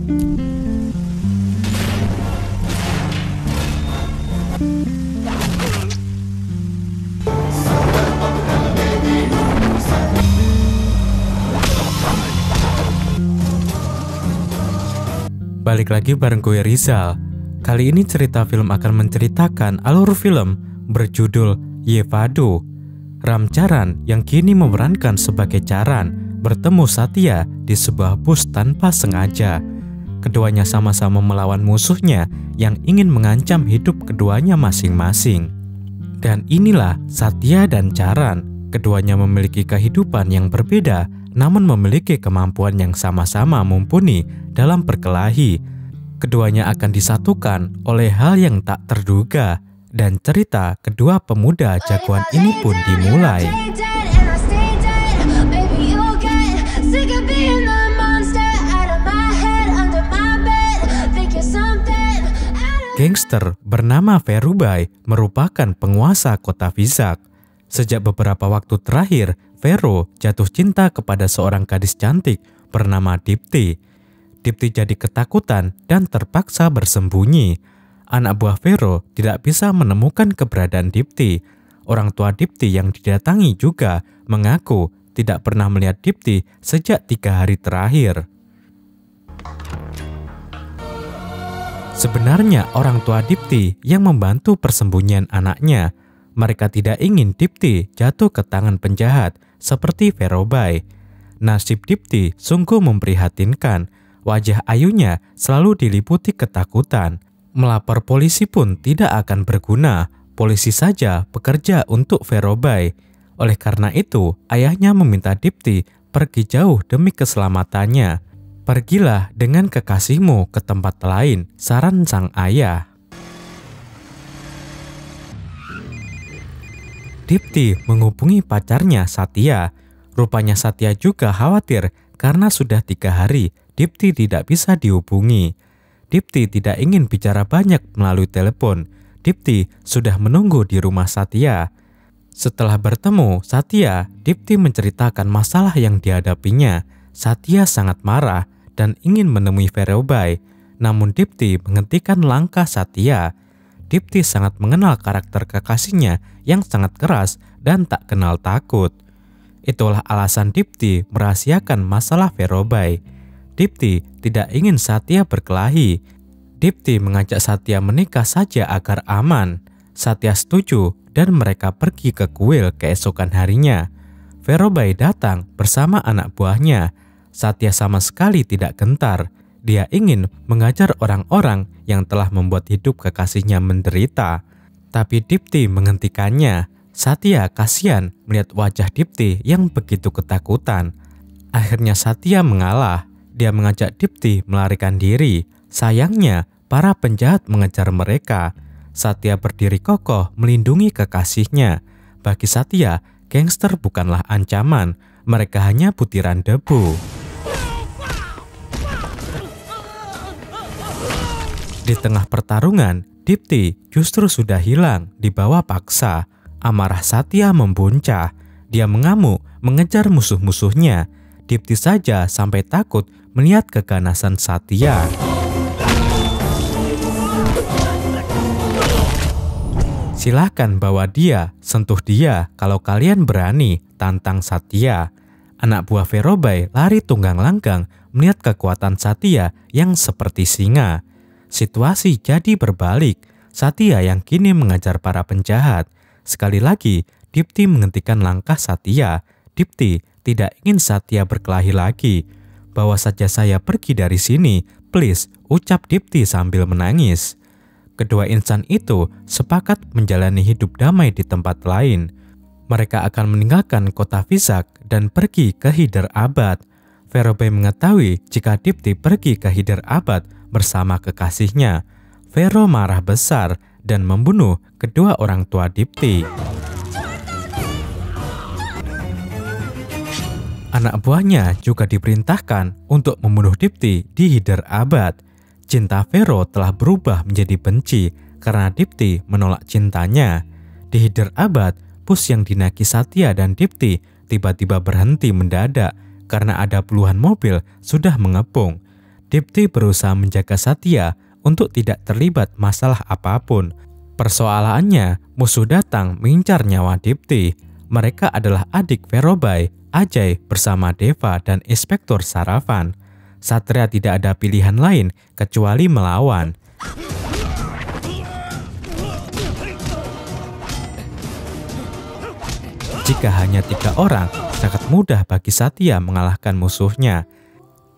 Balik lagi bareng gue Rizal. Kali ini cerita film akan menceritakan alur film berjudul Yevado. Ram Charan yang kini memerankan sebagai Charan bertemu Satya di sebuah bus tanpa sengaja. Keduanya sama-sama melawan musuhnya yang ingin mengancam hidup keduanya masing-masing. Dan inilah Satya dan Charan. Keduanya memiliki kehidupan yang berbeda, namun memiliki kemampuan yang sama-sama mumpuni dalam berkelahi. Keduanya akan disatukan oleh hal yang tak terduga, dan cerita kedua pemuda jagoan ini pun dimulai. Gangster bernama Ferubai merupakan penguasa kota Vizag. Sejak beberapa waktu terakhir, Vero jatuh cinta kepada seorang gadis cantik bernama Dipti. Dipti jadi ketakutan dan terpaksa bersembunyi. Anak buah Vero tidak bisa menemukan keberadaan Dipti. Orang tua Dipti yang didatangi juga mengaku tidak pernah melihat Dipti sejak 3 hari terakhir. Sebenarnya orang tua Dipti yang membantu persembunyian anaknya. Mereka tidak ingin Dipti jatuh ke tangan penjahat seperti Ferobai. Nasib Dipti sungguh memprihatinkan. Wajah ayunya selalu diliputi ketakutan. Melapor polisi pun tidak akan berguna. Polisi saja bekerja untuk Ferobai. Oleh karena itu, ayahnya meminta Dipti pergi jauh demi keselamatannya. Pergilah dengan kekasihmu ke tempat lain, saran sang ayah. Dipti menghubungi pacarnya Satya. Rupanya Satya juga khawatir karena sudah 3 hari Dipti tidak bisa dihubungi. Dipti tidak ingin bicara banyak melalui telepon. Dipti sudah menunggu di rumah Satya. Setelah bertemu Satya, Dipti menceritakan masalah yang dihadapinya. Satya sangat marah dan ingin menemui Ferobai. Namun Dipti menghentikan langkah Satya. Dipti sangat mengenal karakter kekasihnya yang sangat keras dan tak kenal takut. Itulah alasan Dipti merahasiakan masalah Ferobai. Dipti tidak ingin Satya berkelahi. Dipti mengajak Satya menikah saja agar aman. Satya setuju dan mereka pergi ke kuil keesokan harinya. Ferobai datang bersama anak buahnya. Satya sama sekali tidak gentar. Dia ingin mengajar orang-orang yang telah membuat hidup kekasihnya menderita. Tapi Dipti menghentikannya. Satya kasihan melihat wajah Dipti yang begitu ketakutan. Akhirnya Satya mengalah. Dia mengajak Dipti melarikan diri. Sayangnya, para penjahat mengejar mereka. Satya berdiri kokoh melindungi kekasihnya. Bagi Satya, gangster bukanlah ancaman. Mereka hanya butiran debu. Di tengah pertarungan, Dipti justru sudah hilang dibawa paksa. Amarah Satya membuncah. Dia mengamuk mengejar musuh-musuhnya. Dipti saja sampai takut melihat keganasan Satya. Silahkan bawa dia, sentuh dia kalau kalian berani, tantang Satya. Anak buah Ferobai lari tunggang langgang melihat kekuatan Satya yang seperti singa. Situasi jadi berbalik. Satya yang kini mengajar para penjahat. Sekali lagi, Dipti menghentikan langkah Satya. Dipti tidak ingin Satya berkelahi lagi. Bawa saja saya pergi dari sini, please, ucap Dipti sambil menangis. Kedua insan itu sepakat menjalani hidup damai di tempat lain. Mereka akan meninggalkan kota Vizag dan pergi ke Hyderabad. Ferobai mengetahui jika Dipti pergi ke Hyderabad bersama kekasihnya. Vero marah besar dan membunuh kedua orang tua Dipti. Anak buahnya juga diperintahkan untuk membunuh Dipti di Hyderabad. Cinta Vero telah berubah menjadi benci karena Dipti menolak cintanya. Di Hyderabad, bus yang dinaiki Satya dan Dipti tiba-tiba berhenti mendadak karena ada puluhan mobil sudah mengepung. Dipti berusaha menjaga Satya untuk tidak terlibat masalah apapun. Persoalannya, musuh datang mengincar nyawa Dipti. Mereka adalah adik Verobai, Ajay bersama Deva dan Inspektur Saravan. Satria tidak ada pilihan lain kecuali melawan. Jika hanya 3 orang, sangat mudah bagi Satya mengalahkan musuhnya.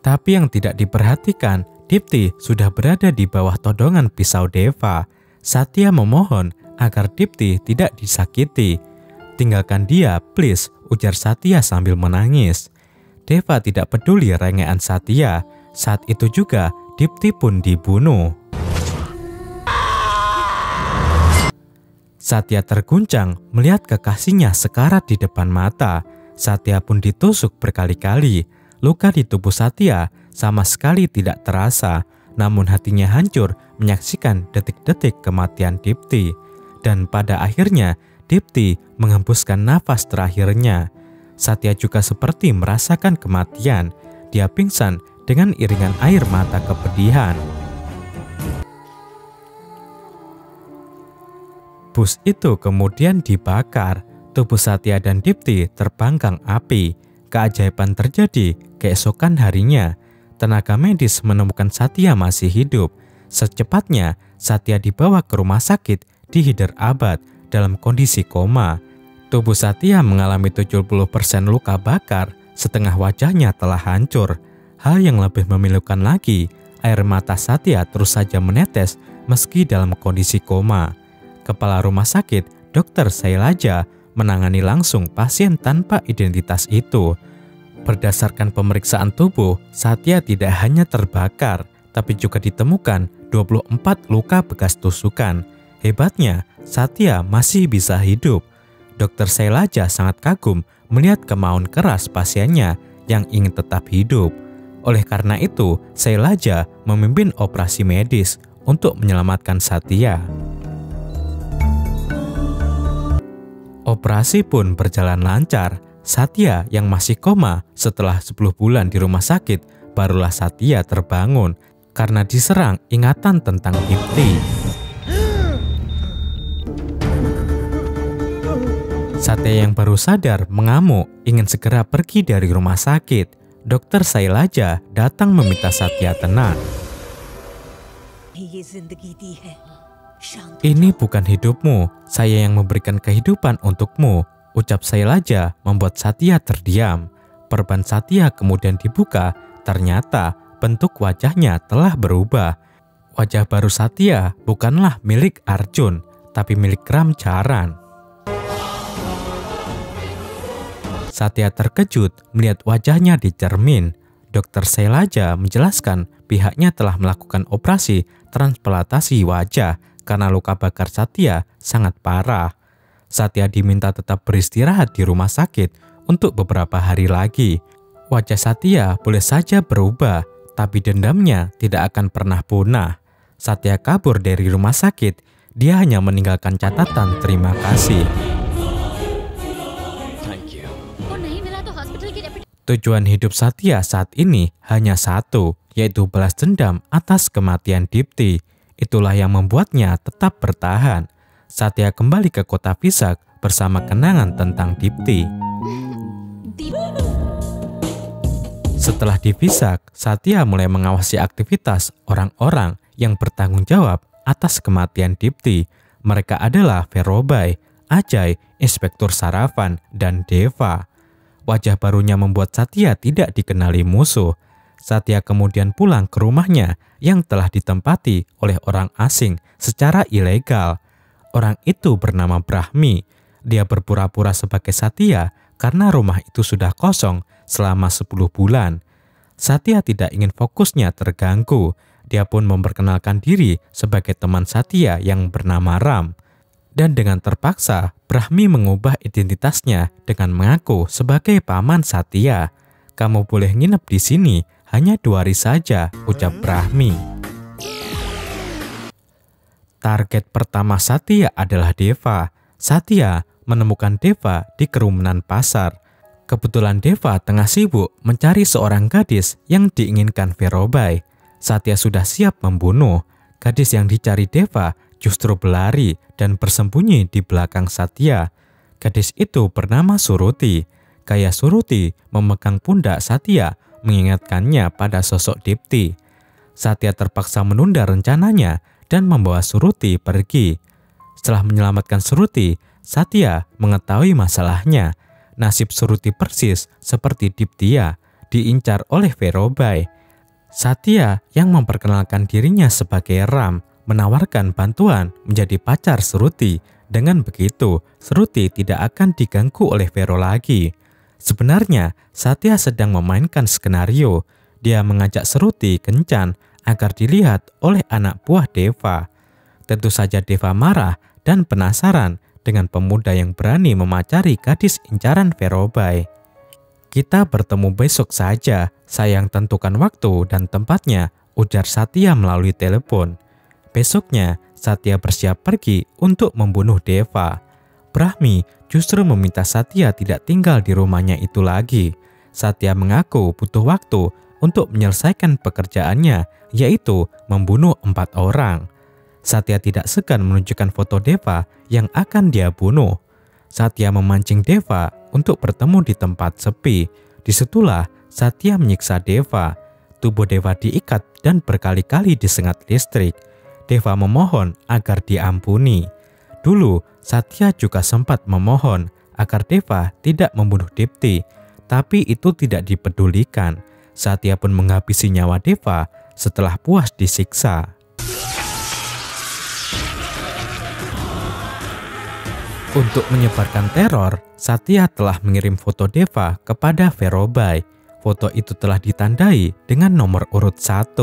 Tapi yang tidak diperhatikan, Dipti sudah berada di bawah todongan pisau Deva. Satya memohon agar Dipti tidak disakiti. "Tinggalkan dia, please," ujar Satya sambil menangis. Deva tidak peduli rengean Satya. Saat itu juga, Dipti pun dibunuh. Satya terguncang melihat kekasihnya sekarat di depan mata. Satya pun ditusuk berkali-kali. Luka di tubuh Satya sama sekali tidak terasa, namun hatinya hancur menyaksikan detik-detik kematian Dipti. Dan pada akhirnya, Dipti menghembuskan nafas terakhirnya. Satya juga seperti merasakan kematian. Dia pingsan dengan iringan air mata kepedihan. Bus itu kemudian dibakar. Tubuh Satya dan Dipti terbanggang api. Keajaiban terjadi keesokan harinya. Tenaga medis menemukan Satya masih hidup. Secepatnya, Satya dibawa ke rumah sakit di Hyderabad dalam kondisi koma. Tubuh Satya mengalami 70% luka bakar, setengah wajahnya telah hancur. Hal yang lebih memilukan lagi, air mata Satya terus saja menetes meski dalam kondisi koma. Kepala rumah sakit, Dr. Sailaja, menangani langsung pasien tanpa identitas itu. Berdasarkan pemeriksaan tubuh, Satya tidak hanya terbakar, tapi juga ditemukan 24 luka bekas tusukan. Hebatnya, Satya masih bisa hidup. Dr. Sailaja sangat kagum melihat kemauan keras pasiennya yang ingin tetap hidup. Oleh karena itu, Sailaja memimpin operasi medis untuk menyelamatkan Satya. Operasi pun berjalan lancar. Satya yang masih koma setelah 10 bulan di rumah sakit, barulah Satya terbangun karena diserang ingatan tentang Dipti. Satya yang baru sadar mengamuk, ingin segera pergi dari rumah sakit. Dr. Sailaja datang meminta Satya tenang. "Ini bukan hidupmu, saya yang memberikan kehidupan untukmu," ucap Sailaja membuat Satya terdiam. Perban Satya kemudian dibuka, ternyata bentuk wajahnya telah berubah. Wajah baru Satya bukanlah milik Arjun, tapi milik Ram Charan. Satya terkejut melihat wajahnya di cermin. Dr. Sailaja menjelaskan pihaknya telah melakukan operasi transplantasi wajah karena luka bakar Satya sangat parah. Satya diminta tetap beristirahat di rumah sakit untuk beberapa hari lagi. Wajah Satya boleh saja berubah, tapi dendamnya tidak akan pernah punah. Satya kabur dari rumah sakit, dia hanya meninggalkan catatan terima kasih. Tujuan hidup Satya saat ini hanya satu, yaitu balas dendam atas kematian Dipti. Itulah yang membuatnya tetap bertahan. Satya kembali ke kota Vizag bersama kenangan tentang Dipti. Setelah di Vizag, Satya mulai mengawasi aktivitas orang-orang yang bertanggung jawab atas kematian Dipti. Mereka adalah Verobai, Ajay, Inspektur Saravan, dan Deva. Wajah barunya membuat Satya tidak dikenali musuh. Satya kemudian pulang ke rumahnya yang telah ditempati oleh orang asing secara ilegal. Orang itu bernama Brahmi. Dia berpura-pura sebagai Satya karena rumah itu sudah kosong selama 10 bulan. Satya tidak ingin fokusnya terganggu. Dia pun memperkenalkan diri sebagai teman Satya yang bernama Ram. Dan dengan terpaksa, Brahmi mengubah identitasnya dengan mengaku sebagai paman Satya. "Kamu boleh nginep di sini hanya 2 hari saja," ucap Brahmi. Target pertama Satya adalah Deva. Satya menemukan Deva di kerumunan pasar. Kebetulan Deva tengah sibuk mencari seorang gadis yang diinginkan Verobai. Satya sudah siap membunuh. Gadis yang dicari Deva justru berlari dan bersembunyi di belakang Satya. Gadis itu bernama Suruti. Gaya Suruti memegang pundak Satya, mengingatkannya pada sosok Dipti. Satya terpaksa menunda rencananya dan membawa Suruti pergi. Setelah menyelamatkan Suruti, Satya mengetahui masalahnya. Nasib Suruti persis seperti Diptia, diincar oleh Verobai. Satya yang memperkenalkan dirinya sebagai Ram menawarkan bantuan menjadi pacar Suruti. Dengan begitu, Suruti tidak akan diganggu oleh Vero lagi. Sebenarnya, Satya sedang memainkan skenario. Dia mengajak Suruti kencan agar dilihat oleh anak buah Deva. Tentu saja Deva marah dan penasaran dengan pemuda yang berani memacari gadis incaran Verobai. Kita bertemu besok saja, saya yang tentukan waktu dan tempatnya, ujar Satya melalui telepon. Besoknya, Satya bersiap pergi untuk membunuh Deva. Brahmi justru meminta Satya tidak tinggal di rumahnya itu lagi. Satya mengaku butuh waktu untuk menyelesaikan pekerjaannya, yaitu membunuh 4 orang. Satya tidak segan menunjukkan foto Deva yang akan dia bunuh. Satya memancing Deva untuk bertemu di tempat sepi. Disitulah Satya menyiksa Deva. Tubuh Deva diikat dan berkali-kali disengat listrik. Deva memohon agar diampuni. Dulu Satya juga sempat memohon agar Deva tidak membunuh Dipti, tapi itu tidak dipedulikan. Satya pun menghabisi nyawa Deva setelah puas disiksa. Untuk menyebarkan teror, Satya telah mengirim foto Deva kepada Verobai. Foto itu telah ditandai dengan nomor urut 1.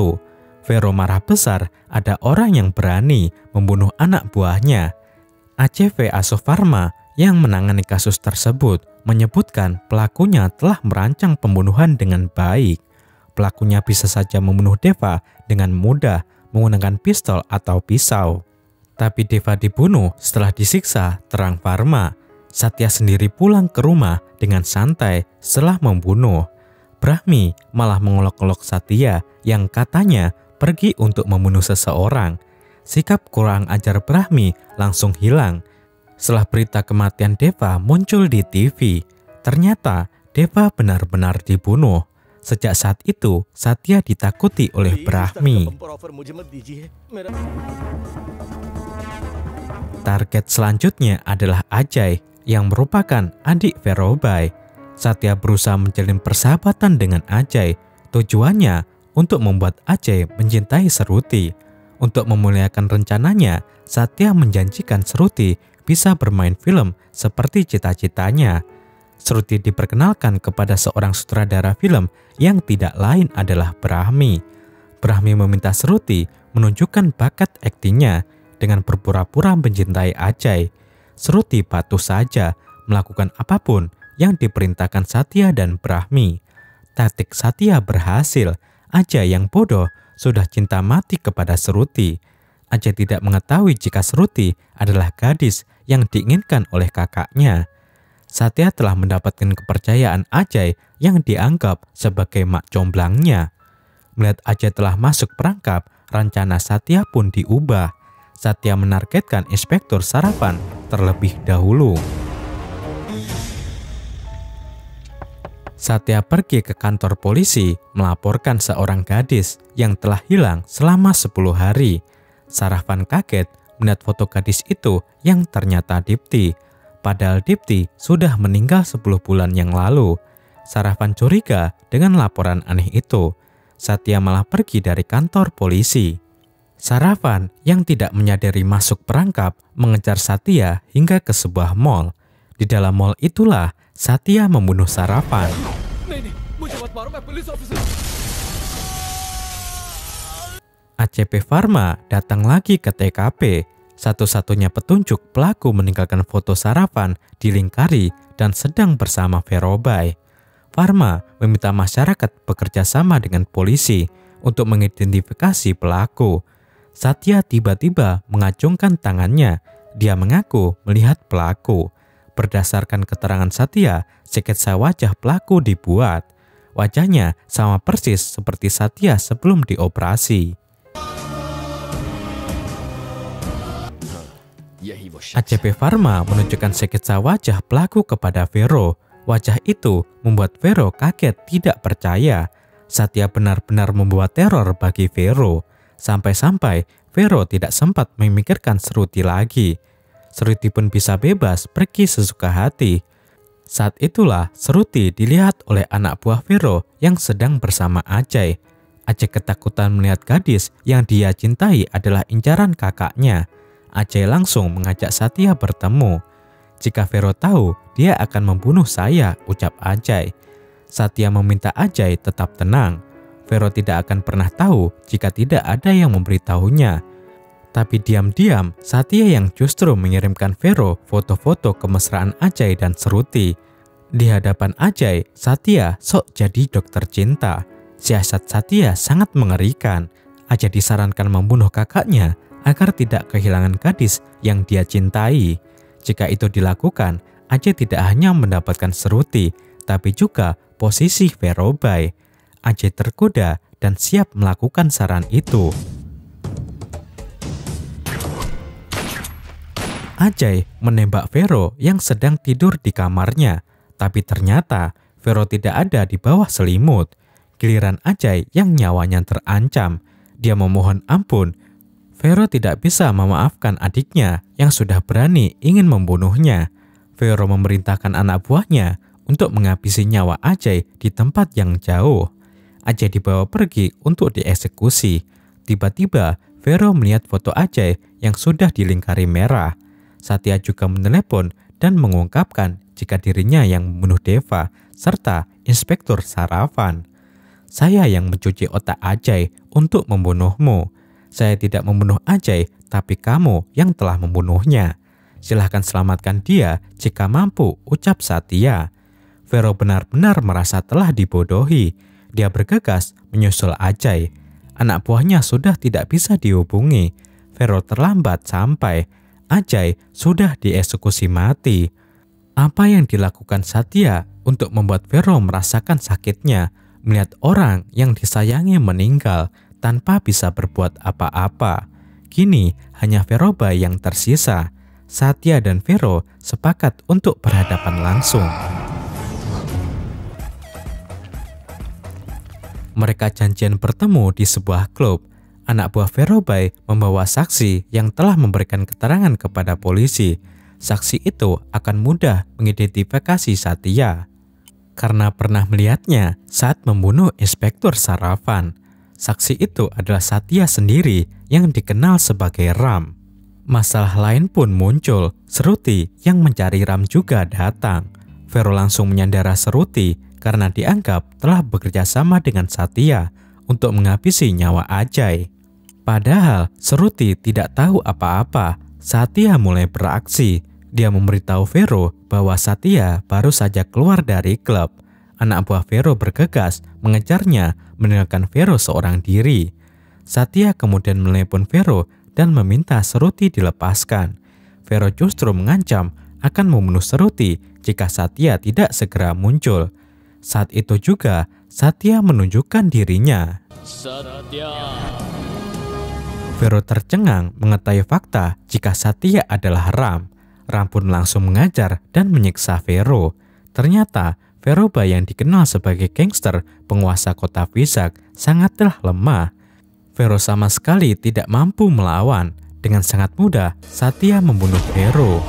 Vero marah besar ada orang yang berani membunuh anak buahnya. ACV Asofarma yang menangani kasus tersebut menyebutkan pelakunya telah merancang pembunuhan dengan baik. Pelakunya bisa saja membunuh Deva dengan mudah menggunakan pistol atau pisau. Tapi Deva dibunuh setelah disiksa, terang Farma. Satya sendiri pulang ke rumah dengan santai setelah membunuh. Brahmi malah mengolok-olok Satya yang katanya pergi untuk membunuh seseorang. Sikap kurang ajar Brahmi langsung hilang. Setelah berita kematian Deva muncul di TV, ternyata Deva benar-benar dibunuh. Sejak saat itu, Satya ditakuti oleh Brahmi. Target selanjutnya adalah Ajay yang merupakan adik Verobai. Satya berusaha menjalin persahabatan dengan Ajay. Tujuannya untuk membuat Ajay mencintai Suruti. Untuk memuliakan rencananya, Satya menjanjikan Suruti bisa bermain film seperti cita-citanya. Suruti diperkenalkan kepada seorang sutradara film yang tidak lain adalah Brahmi. Brahmi meminta Suruti menunjukkan bakat aktingnya dengan berpura-pura mencintai Ajay. Suruti patuh saja melakukan apapun yang diperintahkan Satya dan Brahmi. Taktik Satya berhasil. Ajay yang bodoh sudah cinta mati kepada Suruti. Ajay tidak mengetahui jika Suruti adalah gadis yang diinginkan oleh kakaknya. Satya telah mendapatkan kepercayaan Ajay yang dianggap sebagai mak comblangnya. Melihat Ajay telah masuk perangkap, rencana Satya pun diubah. Satya menargetkan Inspektur Sarapan terlebih dahulu. Satya pergi ke kantor polisi melaporkan seorang gadis yang telah hilang selama 10 hari. Sarapan kaget melihat foto gadis itu yang ternyata Dipti. Padahal Dipti sudah meninggal 10 bulan yang lalu. Sarapan curiga dengan laporan aneh itu. Satya malah pergi dari kantor polisi. Sarapan yang tidak menyadari masuk perangkap mengejar Satya hingga ke sebuah mall. Di dalam mall itulah Satya membunuh Sarapan. ACP Farma datang lagi ke TKP. Satu-satunya petunjuk pelaku meninggalkan foto Sarapan dilingkari dan sedang bersama Verobai. Farma meminta masyarakat bekerja sama dengan polisi untuk mengidentifikasi pelaku. Satya tiba-tiba mengacungkan tangannya. Dia mengaku melihat pelaku. Berdasarkan keterangan Satya, sketsa wajah pelaku dibuat. Wajahnya sama persis seperti Satya sebelum dioperasi. ACP Pharma menunjukkan sketsa wajah pelaku kepada Vero. Wajah itu membuat Vero kaget tidak percaya. Satya benar-benar membuat teror bagi Vero. Sampai-sampai Vero tidak sempat memikirkan Shruti lagi. Shruti pun bisa bebas pergi sesuka hati. Saat itulah Shruti dilihat oleh anak buah Vero yang sedang bersama Ajay. Ajay ketakutan melihat gadis yang dia cintai adalah incaran kakaknya. Ajay langsung mengajak Satya bertemu. Jika Vero tahu, dia akan membunuh saya, ucap Ajay. Satya meminta Ajay tetap tenang. Vero tidak akan pernah tahu jika tidak ada yang memberitahunya. Tapi diam-diam, Satya yang justru mengirimkan Vero foto-foto kemesraan Ajay dan Shruti. Di hadapan Ajay, Satya sok jadi dokter cinta. Siasat Satya sangat mengerikan. Ajay disarankan membunuh kakaknya agar tidak kehilangan gadis yang dia cintai. Jika itu dilakukan, Ajay tidak hanya mendapatkan Shruti, tapi juga posisi Verobai. Ajay tergoda dan siap melakukan saran itu. Ajay menembak Vero yang sedang tidur di kamarnya, tapi ternyata Vero tidak ada di bawah selimut. Giliran Ajay yang nyawanya terancam. Dia memohon ampun. Vero tidak bisa memaafkan adiknya yang sudah berani ingin membunuhnya. Vero memerintahkan anak buahnya untuk menghabisi nyawa Ajay di tempat yang jauh. Ajay dibawa pergi untuk dieksekusi. Tiba-tiba Vero melihat foto Ajay yang sudah dilingkari merah. Satya juga menelepon dan mengungkapkan jika dirinya yang membunuh Deva serta Inspektur Saravan. Saya yang mencuci otak Ajay untuk membunuhmu. Saya tidak membunuh Ajay, tapi kamu yang telah membunuhnya. Silahkan selamatkan dia jika mampu, ucap Satya. Vero benar-benar merasa telah dibodohi. Dia bergegas menyusul Ajay. Anak buahnya sudah tidak bisa dihubungi. Vero terlambat sampai. Ajay sudah dieksekusi mati. Apa yang dilakukan Satya untuk membuat Vero merasakan sakitnya melihat orang yang disayangi meninggal tanpa bisa berbuat apa-apa. Kini hanya Verobai yang tersisa. Satya dan Vero sepakat untuk berhadapan langsung. Mereka janjian bertemu di sebuah klub. Anak buah Verobai membawa saksi yang telah memberikan keterangan kepada polisi. Saksi itu akan mudah mengidentifikasi Satya karena pernah melihatnya saat membunuh Inspektur Saravan. Saksi itu adalah Satya sendiri yang dikenal sebagai Ram. Masalah lain pun muncul. Shruti yang mencari Ram juga datang. Vero langsung menyandara Shruti karena dianggap telah bekerja sama dengan Satya untuk menghabisi nyawa Ajay. Padahal Shruti tidak tahu apa-apa. Satya mulai beraksi. Dia memberitahu Vero bahwa Satya baru saja keluar dari klub. Anak buah Vero bergegas mengejarnya, meninggalkan Vero seorang diri. Satya kemudian menelepon Vero dan meminta Shruti dilepaskan. Vero justru mengancam akan membunuh Shruti jika Satya tidak segera muncul. Saat itu juga Satya menunjukkan dirinya. Satya. Vero tercengang mengetahui fakta jika Satya adalah Ram. Ram pun langsung mengajar dan menyiksa Vero. Ternyata Verobai yang dikenal sebagai gangster penguasa kota Vizag sangatlah lemah. Vero sama sekali tidak mampu melawan. Dengan sangat mudah, Satya membunuh Vero.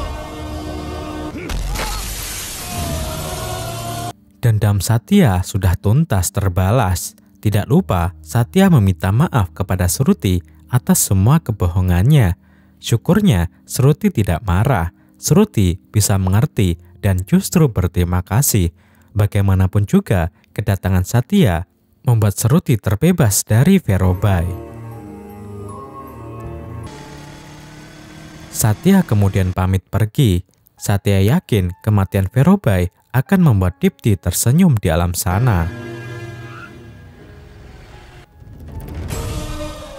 Dendam Satya sudah tuntas terbalas. Tidak lupa, Satya meminta maaf kepada Shruti atas semua kebohongannya. Syukurnya, Shruti tidak marah. Shruti bisa mengerti dan justru berterima kasih. Bagaimanapun juga, kedatangan Satya membuat Shruti terbebas dari Verobai. Satya kemudian pamit pergi. Satya yakin kematian Verobai akan membuat Dipti tersenyum di alam sana.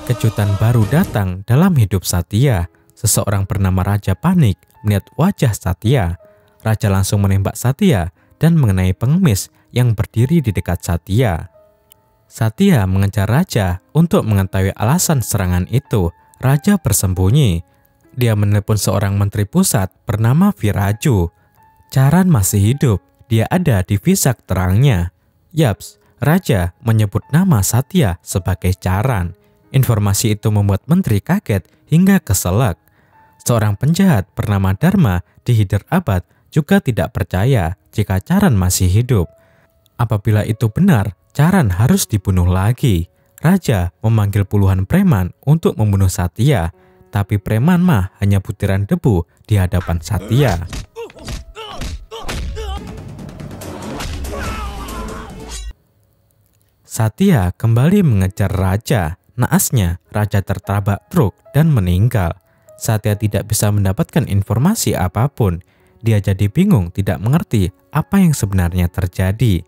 Kejutan baru datang dalam hidup Satya. Seseorang bernama Raja panik melihat wajah Satya. Raja langsung menembak Satya dan mengenai pengemis yang berdiri di dekat Satya. Satya mengejar raja untuk mengetahui alasan serangan itu. Raja bersembunyi. Dia menelpon seorang menteri pusat bernama Viraju. Charan masih hidup. Dia ada di Visak terangnya. Yaps, raja menyebut nama Satya sebagai Charan. Informasi itu membuat menteri kaget hingga keselak. Seorang penjahat bernama Dharma di Hyderabad juga tidak percaya jika Charan masih hidup. Apabila itu benar, Charan harus dibunuh lagi. Raja memanggil puluhan preman untuk membunuh Satya, tapi preman mah hanya butiran debu di hadapan Satya. Satya kembali mengejar raja. Naasnya, raja tertabrak truk dan meninggal. Satya tidak bisa mendapatkan informasi apapun. Dia jadi bingung, tidak mengerti apa yang sebenarnya terjadi.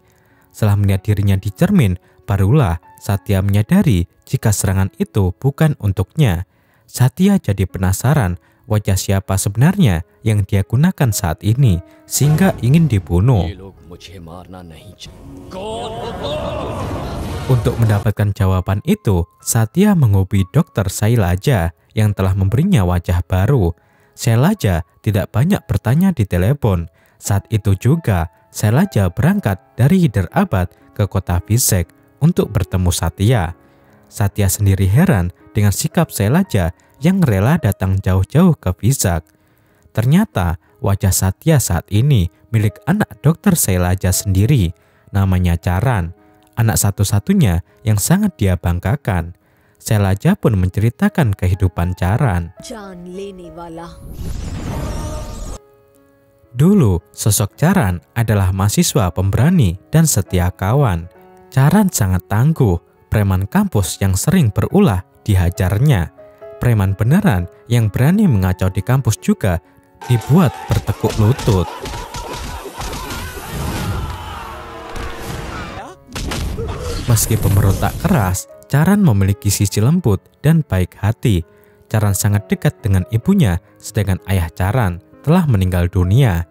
Setelah melihat dirinya di cermin, barulah Satya menyadari jika serangan itu bukan untuknya. Satya jadi penasaran wajah siapa sebenarnya yang dia gunakan saat ini, sehingga ingin dibunuh. Untuk mendapatkan jawaban itu, Satya menghubungi Dr. Sailaja yang telah memberinya wajah baru. Sailaja tidak banyak bertanya di telepon. Saat itu juga, Sailaja berangkat dari Hyderabad ke kota Vizag untuk bertemu Satya. Satya sendiri heran dengan sikap Sailaja yang rela datang jauh-jauh ke Vizag. Ternyata wajah Satya saat ini milik anak Dr. Sailaja sendiri, namanya Charan, anak satu-satunya yang sangat dia banggakan. Sailaja pun menceritakan kehidupan Charan. Dulu, sosok Charan adalah mahasiswa pemberani dan setia kawan. Charan sangat tangguh, preman kampus yang sering berulah dihajarnya. Preman beneran yang berani mengacau di kampus juga dibuat bertekuk lutut. Meski pemberontak keras, Charan memiliki sisi lembut dan baik hati. Charan sangat dekat dengan ibunya, sedangkan ayah Charan telah meninggal dunia.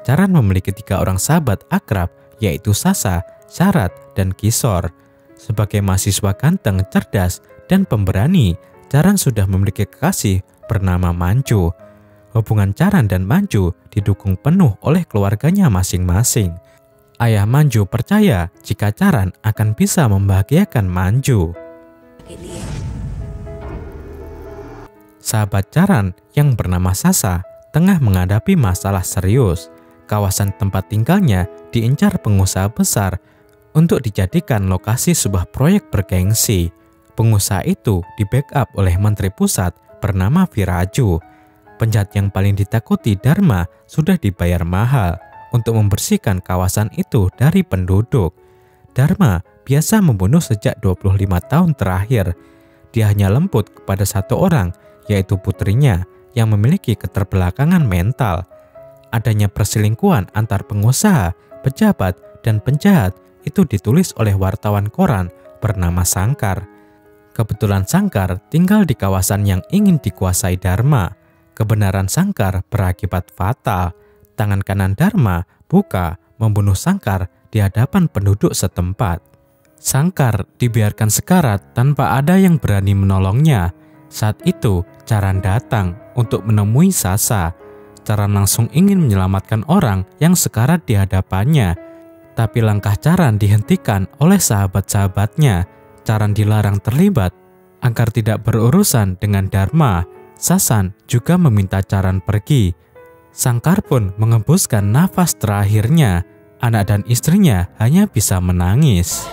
Charan memiliki 3 orang sahabat akrab, yaitu Sasa, Sharat, dan Kishore. Sebagai mahasiswa ganteng, cerdas, dan pemberani, Charan sudah memiliki kekasih bernama Manju. Hubungan Charan dan Manju didukung penuh oleh keluarganya masing-masing. Ayah Manju percaya jika Charan akan bisa membahagiakan Manju. Sahabat Charan yang bernama Sasa tengah menghadapi masalah serius. Kawasan tempat tinggalnya diincar pengusaha besar untuk dijadikan lokasi sebuah proyek bergengsi. Pengusaha itu di-backup oleh menteri pusat bernama Viraju. Penjahat yang paling ditakuti Dharma sudah dibayar mahal untuk membersihkan kawasan itu dari penduduk. Dharma biasa membunuh sejak 25 tahun terakhir. Dia hanya lembut kepada satu orang, yaitu putrinya yang memiliki keterbelakangan mental. Adanya perselingkuhan antar pengusaha, pejabat, dan penjahat itu ditulis oleh wartawan koran bernama Sangkar. Kebetulan Sangkar tinggal di kawasan yang ingin dikuasai Dharma. Kebenaran Sangkar berakibat fatal. Tangan kanan Dharma buka membunuh Sangkar di hadapan penduduk setempat. Sangkar dibiarkan sekarat tanpa ada yang berani menolongnya. Saat itu Charan datang untuk menemui Sasa. Charan langsung ingin menyelamatkan orang yang sekarat di hadapannya. Tapi langkah Charan dihentikan oleh sahabat-sahabatnya. Charan dilarang terlibat agar tidak berurusan dengan Dharma. Sasan juga meminta Charan pergi. Sangkar pun mengembuskan nafas terakhirnya. Anak dan istrinya hanya bisa menangis.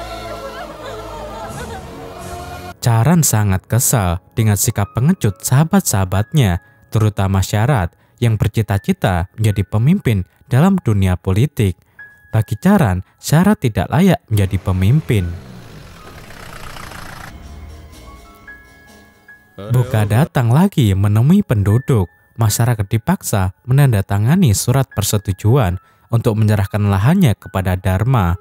Charan sangat kesal dengan sikap pengecut sahabat-sahabatnya, terutama Sharat yang bercita-cita menjadi pemimpin dalam dunia politik. Bagi Charan, Sharat tidak layak menjadi pemimpin. Buka datang lagi menemui penduduk. Masyarakat dipaksa menandatangani surat persetujuan untuk menyerahkan lahannya kepada Dharma.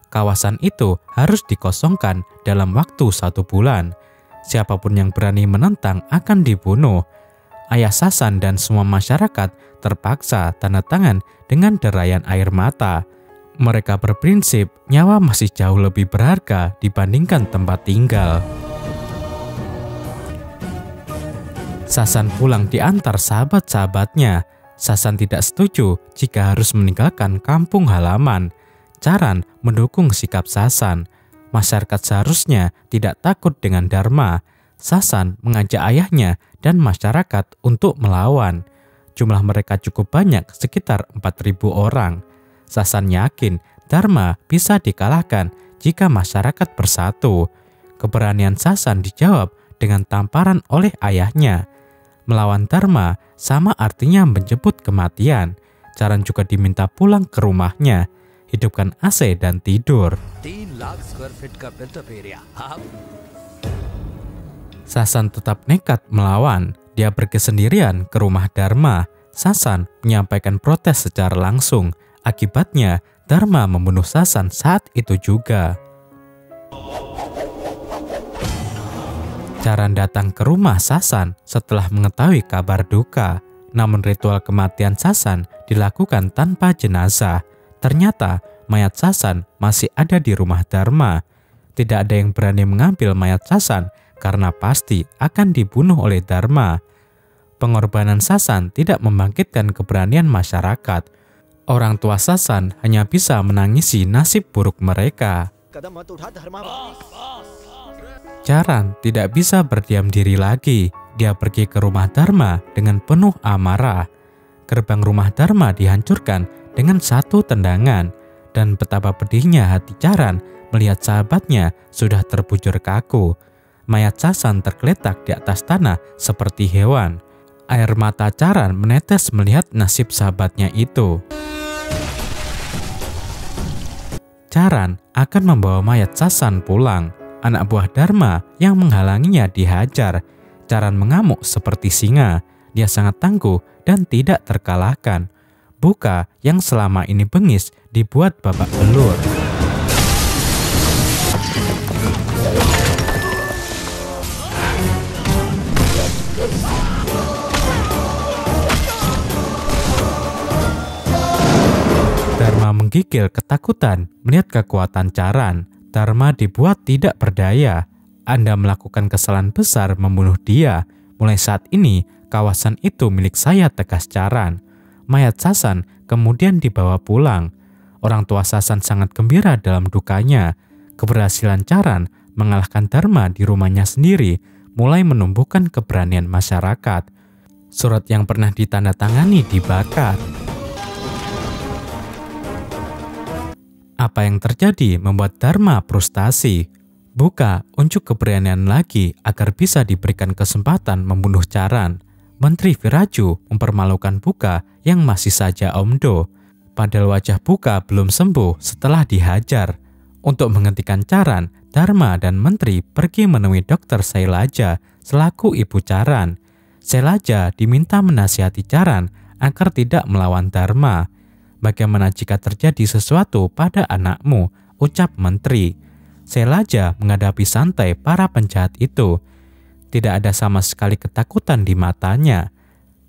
Kawasan itu harus dikosongkan dalam waktu 1 bulan. Siapapun yang berani menentang akan dibunuh. Ayah Sasan dan semua masyarakat terpaksa tanda tangan dengan derayan air mata. Mereka berprinsip nyawa masih jauh lebih berharga dibandingkan tempat tinggal. Sasan pulang diantar sahabat-sahabatnya. Sasan tidak setuju jika harus meninggalkan kampung halaman. Charan mendukung sikap Sasan. Masyarakat seharusnya tidak takut dengan Dharma. Sasan mengajak ayahnya dan masyarakat untuk melawan. Jumlah mereka cukup banyak, sekitar 4.000 orang. Sasan yakin Dharma bisa dikalahkan jika masyarakat bersatu. Keberanian Sasan dijawab dengan tamparan oleh ayahnya. Melawan Dharma sama artinya menjemput kematian. Charan juga diminta pulang ke rumahnya, hidupkan AC dan tidur. 3 lakh square feet का built up area. Sasan tetap nekat melawan. Dia pergi sendirian ke rumah Dharma. Sasan menyampaikan protes secara langsung. Akibatnya, Dharma membunuh Sasan saat itu juga. Charan datang ke rumah Sasan setelah mengetahui kabar duka. Namun ritual kematian Sasan dilakukan tanpa jenazah. Ternyata mayat Sasan masih ada di rumah Dharma. Tidak ada yang berani mengambil mayat Sasan karena pasti akan dibunuh oleh Dharma. Pengorbanan Sasan tidak membangkitkan keberanian masyarakat. Orang tua Sasan hanya bisa menangisi nasib buruk mereka. Charan tidak bisa berdiam diri lagi. Dia pergi ke rumah Dharma dengan penuh amarah. Gerbang rumah Dharma dihancurkan dengan satu tendangan. Dan betapa pedihnya hati Charan melihat sahabatnya sudah terbujur kaku. Mayat Sasan tergeletak di atas tanah seperti hewan. Air mata Charan menetes melihat nasib sahabatnya itu. Charan akan membawa mayat Sasan pulang. Anak buah Dharma yang menghalanginya dihajar. Charan mengamuk seperti singa. Dia sangat tangguh dan tidak terkalahkan. Buka yang selama ini bengis dibuat babak belur. Dharma menggigil ketakutan melihat kekuatan Charan. Dharma dibuat tidak berdaya. Anda melakukan kesalahan besar membunuh dia. Mulai saat ini, kawasan itu milik saya, tegas Charan. Mayat Sasan kemudian dibawa pulang. Orang tua Sasan sangat gembira dalam dukanya. Keberhasilan Charan mengalahkan Dharma di rumahnya sendiri mulai menumbuhkan keberanian masyarakat. Surat yang pernah ditandatangani dibakar. Apa yang terjadi membuat Dharma frustasi. Buka unjuk keberanian lagi agar bisa diberikan kesempatan membunuh Charan. Menteri Viraju mempermalukan Buka yang masih saja omdo. Padahal wajah Buka belum sembuh setelah dihajar. Untuk menghentikan Charan, Dharma dan Menteri pergi menemui Dr. Sailaja selaku ibu Charan. Sailaja diminta menasihati Charan agar tidak melawan Dharma. Bagaimana jika terjadi sesuatu pada anakmu, ucap Menteri. Sailaja menghadapi santai para penjahat itu. Tidak ada sama sekali ketakutan di matanya.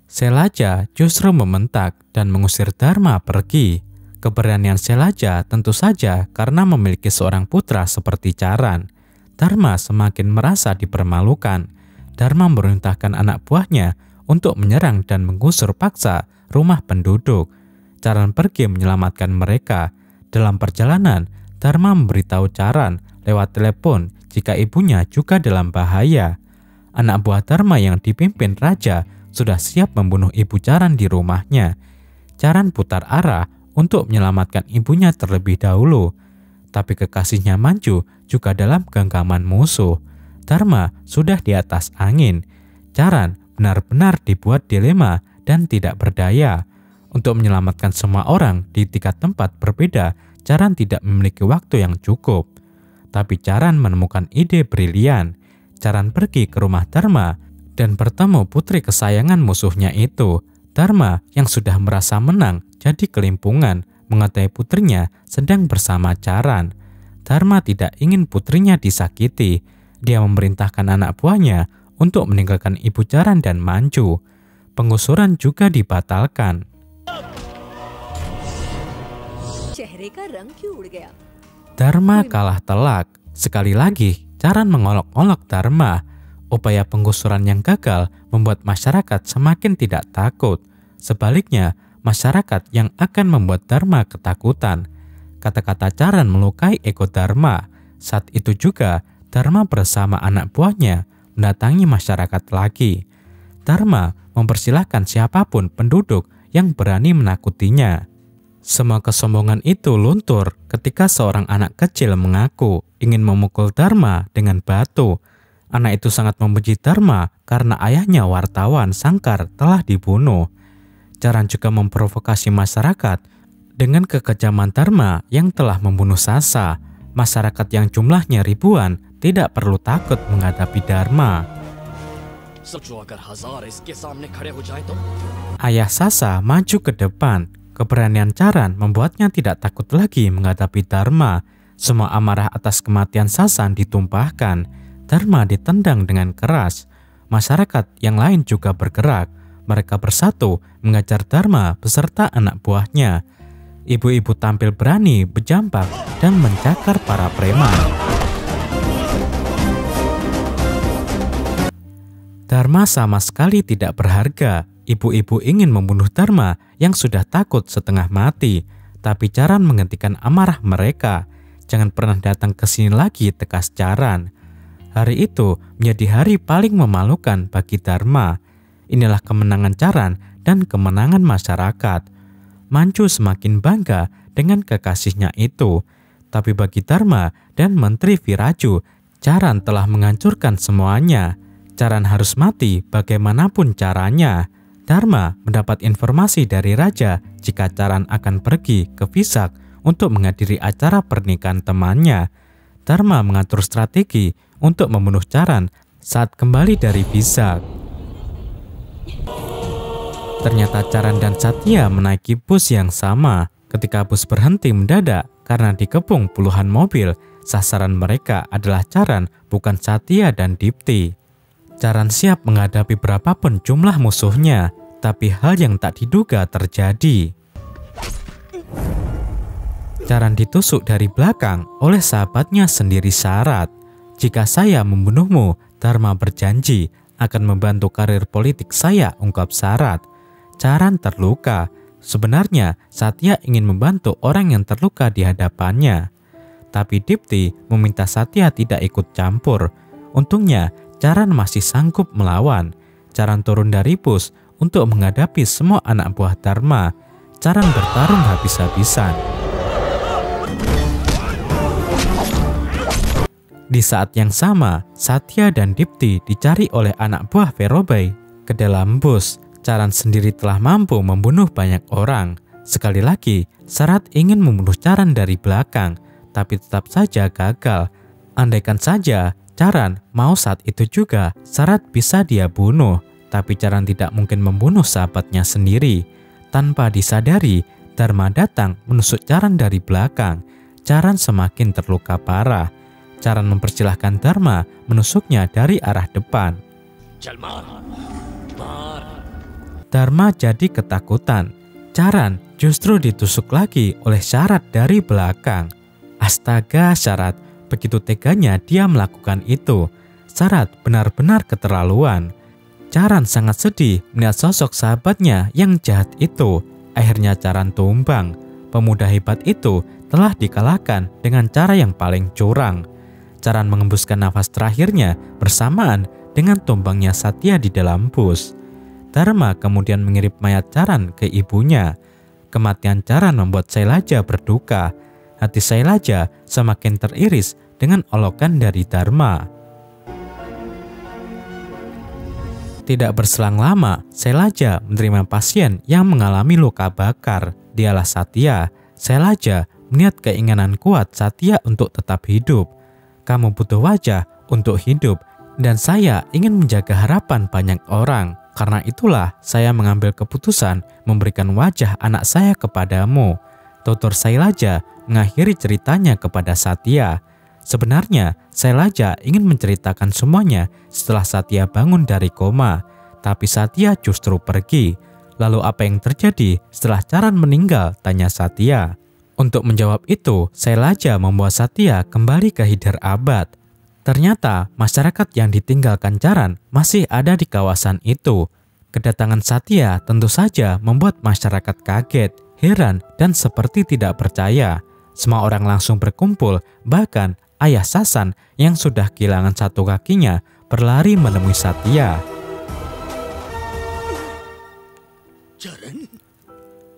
Sailaja justru membentak dan mengusir Dharma pergi. Keberanian Sailaja tentu saja karena memiliki seorang putra seperti Charan. Dharma semakin merasa dipermalukan. Dharma memerintahkan anak buahnya untuk menyerang dan menggusur paksa rumah penduduk. Charan pergi menyelamatkan mereka. Dalam perjalanan, Dharma memberitahu Charan lewat telepon jika ibunya juga dalam bahaya. Anak buah Dharma yang dipimpin raja sudah siap membunuh ibu Charan di rumahnya. Charan putar arah untuk menyelamatkan ibunya terlebih dahulu. Tapi kekasihnya Manju juga dalam genggaman musuh. Dharma sudah di atas angin. Charan benar-benar dibuat dilema dan tidak berdaya. Untuk menyelamatkan semua orang di 3 tempat berbeda, Charan tidak memiliki waktu yang cukup. Tapi Charan menemukan ide brilian. Charan pergi ke rumah Dharma dan bertemu putri kesayangan musuhnya itu. Dharma yang sudah merasa menang jadi kelimpungan mengetahui putrinya sedang bersama Charan. Dharma tidak ingin putrinya disakiti. Dia memerintahkan anak buahnya untuk meninggalkan ibu Charan dan Manju. Penggusuran juga dibatalkan. सोने का रंग क्यों उड़ गया? Dharma kalah telak. Sekali lagi, Charan mengolok-olok Dharma. Upaya penggusuran yang gagal membuat masyarakat semakin tidak takut. Sebaliknya, masyarakat yang akan membuat Dharma ketakutan. Kata-kata Charan melukai ego Dharma. Saat itu juga, Dharma bersama anak buahnya mendatangi masyarakat lagi. Dharma mempersilahkan siapapun penduduk yang berani menakutinya. Semua kesombongan itu luntur ketika seorang anak kecil mengaku ingin memukul Dharma dengan batu. Anak itu sangat membenci Dharma karena ayahnya wartawan Sangkar telah dibunuh. Charan juga memprovokasi masyarakat dengan kekejaman Dharma yang telah membunuh Sasa. Masyarakat yang jumlahnya ribuan tidak perlu takut menghadapi Dharma. Ayah Sasa maju ke depan. Keberanian Charan membuatnya tidak takut lagi menghadapi Dharma. Semua amarah atas kematian Sasan ditumpahkan. Dharma ditendang dengan keras. Masyarakat yang lain juga bergerak. Mereka bersatu mengajar Dharma beserta anak buahnya. Ibu-ibu tampil berani berjambak dan mencakar para preman. Dharma sama sekali tidak berharga. Ibu-ibu ingin membunuh Dharma yang sudah takut setengah mati. Tapi Charan menghentikan amarah mereka. Jangan pernah datang ke sini lagi, tegas Charan. Hari itu menjadi hari paling memalukan bagi Dharma. Inilah kemenangan Charan dan kemenangan masyarakat. Manchu semakin bangga dengan kekasihnya itu. Tapi bagi Dharma dan Menteri Viraju, Charan telah menghancurkan semuanya. Charan harus mati bagaimanapun caranya. Dharma mendapat informasi dari raja jika Charan akan pergi ke Vizag untuk menghadiri acara pernikahan temannya. Dharma mengatur strategi untuk membunuh Charan saat kembali dari Vizag. Ternyata Charan dan Satya menaiki bus yang sama. Ketika bus berhenti mendadak karena dikepung puluhan mobil, sasaran mereka adalah Charan, bukan Satya dan Dipti. Charan siap menghadapi berapapun jumlah musuhnya, tapi hal yang tak diduga terjadi. Charan ditusuk dari belakang oleh sahabatnya sendiri Syarat. Jika saya membunuhmu, Dharma berjanji akan membantu karir politik saya, ungkap Syarat. Charan terluka. Sebenarnya Satya ingin membantu orang yang terluka di hadapannya. Tapi Dipti meminta Satya tidak ikut campur. Untungnya Charan masih sanggup melawan. Charan turun dari bus untuk menghadapi semua anak buah Dharma. Charan bertarung habis-habisan. Di saat yang sama, Satya dan Dipti dicari oleh anak buah Verobai ke dalam bus. Charan sendiri telah mampu membunuh banyak orang. Sekali lagi, Syarat ingin membunuh Charan dari belakang, tapi tetap saja gagal. Andaikan saja Charan mau saat itu juga, Syarat bisa dia bunuh. Tapi Charan tidak mungkin membunuh sahabatnya sendiri. Tanpa disadari, Dharma datang menusuk Charan dari belakang. Charan semakin terluka parah. Charan mempersilahkan Dharma menusuknya dari arah depan. Dharma jadi ketakutan. Charan justru ditusuk lagi oleh Syarat dari belakang. Astaga, Syarat, begitu teganya dia melakukan itu. Syarat benar-benar keterlaluan. Charan sangat sedih melihat sosok sahabatnya yang jahat itu. Akhirnya Charan tumbang. Pemuda hebat itu telah dikalahkan dengan cara yang paling curang. Charan mengembuskan nafas terakhirnya bersamaan dengan tumbangnya Satya di dalam bus. Dharma kemudian mengirim mayat Charan ke ibunya. Kematian Charan membuat Sailaja berduka. Hati Sailaja semakin teriris dengan olokan dari Dharma. Tidak berselang lama, Sailaja menerima pasien yang mengalami luka bakar. Dialah Satya. Sailaja melihat keinginan kuat Satya untuk tetap hidup. Kamu butuh wajah untuk hidup, dan saya ingin menjaga harapan banyak orang. Karena itulah saya mengambil keputusan memberikan wajah anak saya kepadamu. Tutur Sailaja mengakhiri ceritanya kepada Satya. Sebenarnya Sailaja ingin menceritakan semuanya setelah Satya bangun dari koma. Tapi Satya justru pergi. Lalu apa yang terjadi setelah Charan meninggal, tanya Satya. Untuk menjawab itu, Sailaja membawa Satya kembali ke Hyderabad. Ternyata masyarakat yang ditinggalkan Charan masih ada di kawasan itu. Kedatangan Satya tentu saja membuat masyarakat kaget, heran, dan seperti tidak percaya. Semua orang langsung berkumpul, bahkan ayah Sasan yang sudah kehilangan satu kakinya berlari menemui Satya.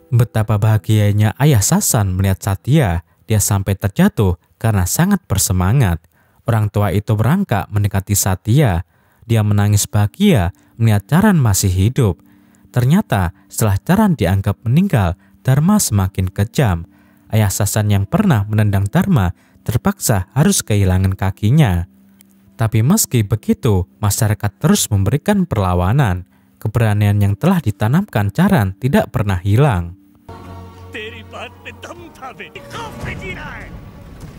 Betapa bahagianya ayah Sasan melihat Satya. Dia sampai terjatuh karena sangat bersemangat. Orang tua itu merangkak mendekati Satya. Dia menangis bahagia melihat Charan masih hidup. Ternyata setelah Charan dianggap meninggal, Dharma semakin kejam. Ayah Sasan yang pernah menendang Dharma terpaksa harus kehilangan kakinya. Tapi meski begitu, masyarakat terus memberikan perlawanan. Keberanian yang telah ditanamkan Charan tidak pernah hilang.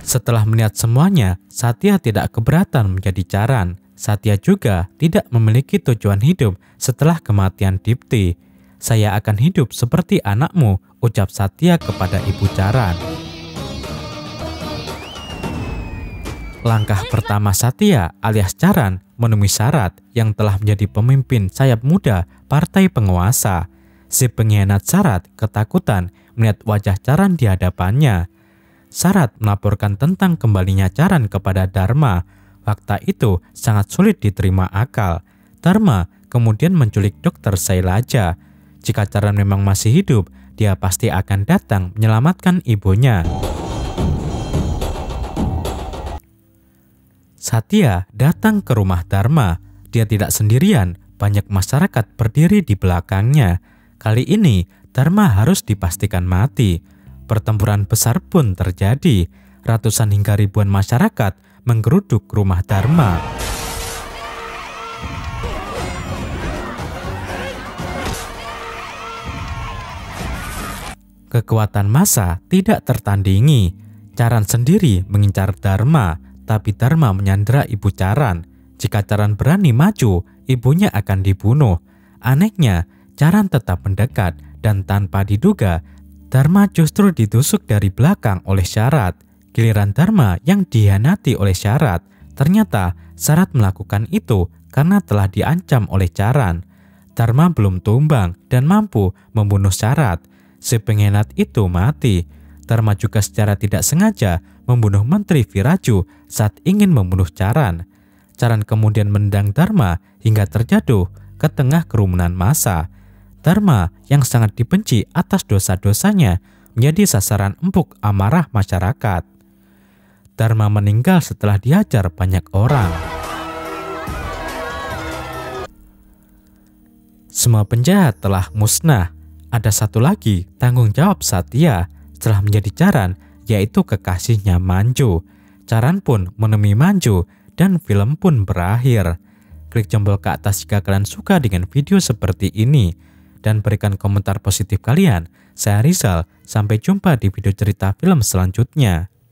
Setelah melihat semuanya, Satya tidak keberatan menjadi Charan. Satya juga tidak memiliki tujuan hidup setelah kematian Dipti. Saya akan hidup seperti anakmu, ucap Satya kepada ibu Charan. Langkah pertama Satya alias Charan menemui Syarat yang telah menjadi pemimpin sayap muda partai penguasa. Si pengkhianat Syarat ketakutan melihat wajah Charan di hadapannya. Syarat melaporkan tentang kembalinya Charan kepada Dharma. Fakta itu sangat sulit diterima akal. Dharma kemudian menculik Dr. Sailaja. Jika Charan memang masih hidup, dia pasti akan datang menyelamatkan ibunya. Satya datang ke rumah Dharma. Dia tidak sendirian, banyak masyarakat berdiri di belakangnya. Kali ini, Dharma harus dipastikan mati. Pertempuran besar pun terjadi. Ratusan hingga ribuan masyarakat menggeruduk rumah Dharma. Kekuatan massa tidak tertandingi. Charan sendiri mengincar Dharma, tapi Dharma menyandera ibu Charan. Jika Charan berani maju, ibunya akan dibunuh. Anehnya, Charan tetap mendekat dan tanpa diduga, Dharma justru ditusuk dari belakang oleh Syarat. Giliran Dharma yang dihianati oleh Syarat. Ternyata Syarat melakukan itu karena telah diancam oleh Charan. Dharma belum tumbang dan mampu membunuh Syarat. Si pengkhianat itu mati. Dharma juga secara tidak sengaja membunuh Menteri Viraju saat ingin membunuh Charan. Charan kemudian menendang Dharma hingga terjatuh ke tengah kerumunan massa. Dharma yang sangat dibenci atas dosa-dosanya menjadi sasaran empuk amarah masyarakat. Dharma meninggal setelah dihajar banyak orang. Semua penjahat telah musnah. Ada satu lagi tanggung jawab Satya setelah menjadi Charan, yaitu kekasihnya Manju. Charan pun menemui Manju dan film pun berakhir. Klik jempol ke atas jika kalian suka dengan video seperti ini. Dan berikan komentar positif kalian. Saya Rizal, sampai jumpa di video cerita film selanjutnya.